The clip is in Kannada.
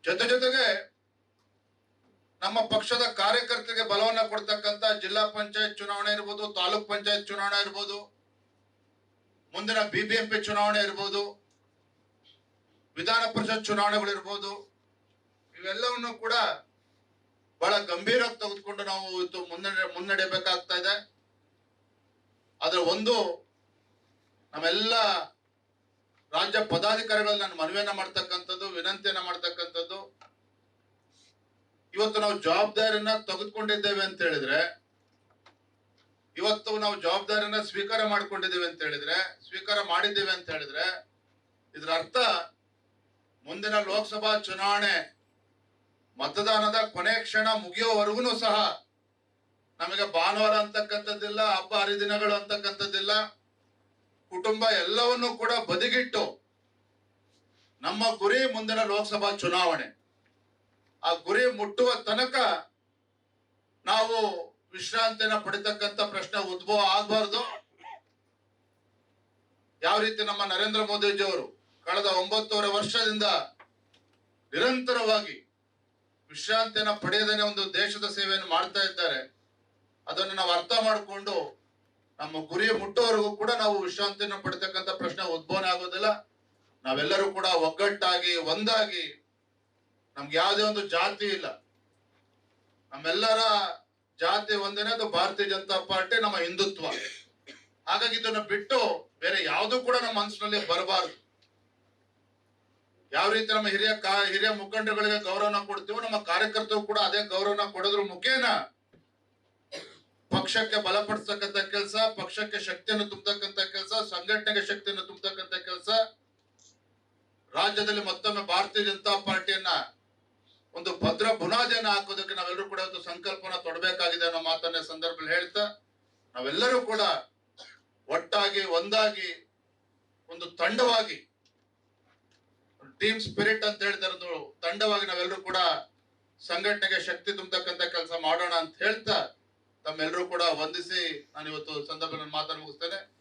ಜೊತೆಗೆ ನಮ್ಮ ಪಕ್ಷದ ಕಾರ್ಯಕರ್ತರಿಗೆ ಬಲವನ್ನ ಕೊಡ್ತಕ್ಕಂತ ಜಿಲ್ಲಾ ಪಂಚಾಯತ್ ಚುನಾವಣೆ ಇರ್ಬೋದು, ತಾಲೂಕ್ ಪಂಚಾಯತ್ ಚುನಾವಣೆ ಇರ್ಬೋದು, ಮುಂದಿನ BBMP ಚುನಾವಣೆ ಇರ್ಬೋದು, ವಿಧಾನ ಪರಿಷತ್ ಚುನಾವಣೆಗಳಿರ್ಬೋದು, ಇವೆಲ್ಲವನ್ನು ಕೂಡ ಬಹಳ ಗಂಭೀರವಾಗಿ ತೆಗೆದುಕೊಂಡು ನಾವು ಇವತ್ತು ಮುನ್ನಡೆಯಬೇಕಾಗ್ತಾ ಇದೆ. ಆದ್ರೆ ಒಂದು ನಮ್ಮೆಲ್ಲ ರಾಜ್ಯ ಪದಾಧಿಕಾರಿಗಳಲ್ಲಿ ನಾನು ಮನವಿಯನ್ನ ಮಾಡ್ತಕ್ಕಂಥದ್ದು, ವಿನಂತಿಯನ್ನ ಮಾಡ್ತಕ್ಕಂಥದ್ದು, ಇವತ್ತು ನಾವು ಜವಾಬ್ದಾರಿಯನ್ನ ತೆಗೆದುಕೊಂಡಿದ್ದೇವೆ ಅಂತ ಹೇಳಿದ್ರೆ, ಇವತ್ತು ನಾವು ಜವಾಬ್ದಾರಿಯನ್ನ ಸ್ವೀಕಾರ ಮಾಡಿದ್ದೇವೆ ಅಂತ ಹೇಳಿದ್ರೆ ಇದರ ಅರ್ಥ ಮುಂದಿನ ಲೋಕಸಭಾ ಚುನಾವಣೆ ಮತದಾನದ ಕೊನೆ ಕ್ಷಣ ಮುಗಿಯೋವರೆಗೂ ಸಹ ನಮಗೆ ಭಾನುವಾರ ಅಂತಕ್ಕಂಥದ್ದಿಲ್ಲ, ಹಬ್ಬ ಹರಿದಿನಗಳು ಅಂತಕ್ಕಂಥದ್ದಿಲ್ಲ. ಕುಟುಂಬ ಎಲ್ಲವನ್ನೂ ಕೂಡ ಬದಿಗಿಟ್ಟು ನಮ್ಮ ಗುರಿ ಮುಂದಿನ ಲೋಕಸಭಾ ಚುನಾವಣೆ. ಆ ಗುರಿ ಮುಟ್ಟುವ ತನಕ ನಾವು ವಿಶ್ರಾಂತಿಯನ್ನ ಪಡಿತಕ್ಕಂಥ ಪ್ರಶ್ನೆ ಉದ್ಭವ ಆಗಬಾರ್ದು. ಯಾವ ರೀತಿ ನಮ್ಮ ನರೇಂದ್ರ ಮೋದಿಜಿ ಅವರು ಕಳೆದ 9.5 ವರ್ಷದಿಂದ ನಿರಂತರವಾಗಿ ವಿಶ್ರಾಂತಿಯನ್ನ ಪಡೆಯದೇನೆ ಒಂದು ದೇಶದ ಸೇವೆಯನ್ನು ಮಾಡ್ತಾ ಇದ್ದಾರೆ. ಅದನ್ನು ನಾವು ಅರ್ಥ ಮಾಡಿಕೊಂಡು ನಮ್ಮ ಗುರಿ ಮುಟ್ಟುವವರೆಗೂ ಕೂಡ ನಾವು ವಿಶ್ರಾಂತಿಯನ್ನು ಪಡಿತಕ್ಕಂಥ ಪ್ರಶ್ನೆ ಉದ್ಭವನೆ ಆಗೋದಿಲ್ಲ. ನಾವೆಲ್ಲರೂ ಕೂಡ ಒಗ್ಗಟ್ಟಾಗಿ ಒಂದಾಗಿ, ನಮ್ಗೆ ಯಾವುದೇ ಒಂದು ಜಾತಿ ಇಲ್ಲ, ನಮ್ಮೆಲ್ಲರ ಜಾತಿ ಒಂದೇನೆ, ಅದು ಭಾರತೀಯ ಜನತಾ ಪಾರ್ಟಿ, ನಮ್ಮ ಹಿಂದುತ್ವ. ಹಾಗಾಗಿ ಇದನ್ನ ಬಿಟ್ಟು ಬೇರೆ ಯಾವುದು ಕೂಡ ನಮ್ಮ ಮನಸ್ಸಿನಲ್ಲಿ ಬರಬಾರದು. ಯಾವ ರೀತಿ ನಮ್ಮ ಹಿರಿಯ ಮುಖಂಡಗಳಿಗೆ ಗೌರವನ ಕೊಡ್ತೀವೋ, ನಮ್ಮ ಕಾರ್ಯಕರ್ತರು ಕೂಡ ಅದೇ ಗೌರವನ ಕೊಡೋದ್ರ ಮುಖೇನ ಪಕ್ಷಕ್ಕೆ ಬಲಪಡಿಸ್ತಕ್ಕಂಥ ಕೆಲಸ, ಪಕ್ಷಕ್ಕೆ ಶಕ್ತಿಯನ್ನು ತುಂಬತಕ್ಕಂಥ ಕೆಲಸ, ಸಂಘಟನೆಗೆ ಶಕ್ತಿಯನ್ನು ತುಂಬತಕ್ಕಂಥ ಕೆಲಸ, ರಾಜ್ಯದಲ್ಲಿ ಮತ್ತೊಮ್ಮೆ ಭಾರತೀಯ ಜನತಾ ಪಾರ್ಟಿಯನ್ನ ಒಂದು ಭದ್ರ ಬುನಾದಿಯನ್ನ ಹಾಕೋದಕ್ಕೆ ನಾವೆಲ್ಲರೂ ಕೂಡ ಒಂದು ಸಂಕಲ್ಪನ ತೊಡಬೇಕಾಗಿದೆ ಅನ್ನೋ ಮಾತನ್ನ ಸಂದರ್ಭದಲ್ಲಿ ಹೇಳ್ತಾ, ನಾವೆಲ್ಲರೂ ಕೂಡ ಒಟ್ಟಾಗಿ ಒಂದಾಗಿ ಒಂದು ತಂಡವಾಗಿ, ಟೀಮ್ ಸ್ಪಿರಿಟ್ ಅಂತ ಹೇಳ್ತಾರದು, ತಂಡವಾಗಿ ನಾವೆಲ್ಲರೂ ಕೂಡ ಸಂಘಟನೆಗೆ ಶಕ್ತಿ ತುಂಬತಕ್ಕಂಥ ಕೆಲಸ ಮಾಡೋಣ ಅಂತ ಹೇಳ್ತಾ ತಮ್ಮೆಲ್ಲರೂ ಕೂಡ ವಂದಿಸಿ ನಾನು ಇವತ್ತು ಸಂದರ್ಭದಲ್ಲಿ ಮಾತನ್ನು ಮುಗಿಸ್ತೇನೆ.